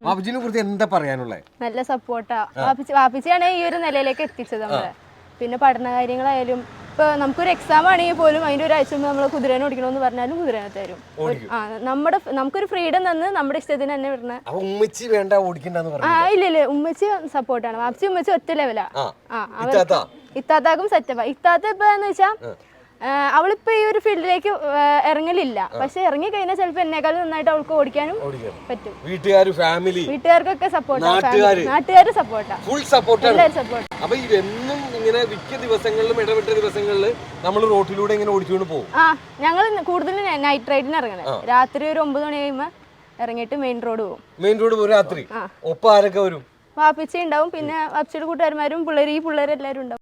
വാപ്പിച്ചിനെ കുറിച്ച് എന്താ പറയാനുള്ളത്? നല്ല സപ്പോർട്ടാ. വാപ്പിച്ചിയാണ് ഈ ഒരു നിലയിലേക്ക് എത്തിച്ചത് നമ്മള്. പിന്നെ പഠന കാര്യങ്ങളായാലും ഇപ്പൊ നമുക്കൊരു എക്സാം ആണെങ്കിൽ പോലും അതിന്റെ ഒരാഴ്ച മുമ്പ് നമ്മൾ കുതിരേനെ ഓടിക്കണമെന്ന് പറഞ്ഞാലും കുതിരേനെ തരും. നമുക്കൊരു ഫ്രീഡം തന്ന് നമ്മുടെ ഇഷ്ടത്തിന് തന്നെ വിടണ. ഇല്ല ഉമ്മച്ചി സപ്പോർട്ടാണ്. വാപ്പിച്ചി ഉമ്മച്ചി ഒറ്റ ലെവലാ. ഇത്താത്താക്കും സെറ്റപ്പാ. ഇത്താത്ത ഇപ്പൊ എന്ന് വെച്ചാ അവളിപ്പോ ഈ ഒരു ഫീൽഡിലേക്ക് ഇറങ്ങലില്ല. പക്ഷെ ഇറങ്ങി കഴിഞ്ഞാൽ ചിലപ്പോ എന്നെക്കാളും നന്നായിട്ട് അവൾക്ക് ഓടിക്കാനും പറ്റും. വീട്ടുകാർക്കൊക്കെ സപ്പോർട്ടാണ്. നാട്ടുകാര് സപ്പോർട്ടാ. എല്ലാവരും സപ്പോർട്ട്. അപ്പൊ ഇതെന്നും ഇങ്ങനെ മിക്ക ദിവസങ്ങളിലും ഇടവിട്ട ദിവസങ്ങളിൽ നമ്മൾ റോട്ടിലൂടെ ഇങ്ങനെ ഓടിച്ചുകൊണ്ട് പോകും. ഞങ്ങൾ കൂടുതലും നൈറ്റ് റൈഡിന് ഇറങ്ങണേ. രാത്രി ഒരു 9 മണി കഴിയുമ്പോ ഇറങ്ങിയിട്ട് മെയിൻ റോഡ് പോകും. രാത്രി ഒപ്പം ആരൊക്കെ വരും? വാപ്പിച്ച ഉണ്ടാവും. പിന്നെ വാപ്പിച്ചയുടെ കൂട്ടുകാരന്മാരും ഈ പിള്ളേരെല്ലാരും ഉണ്ടാവും.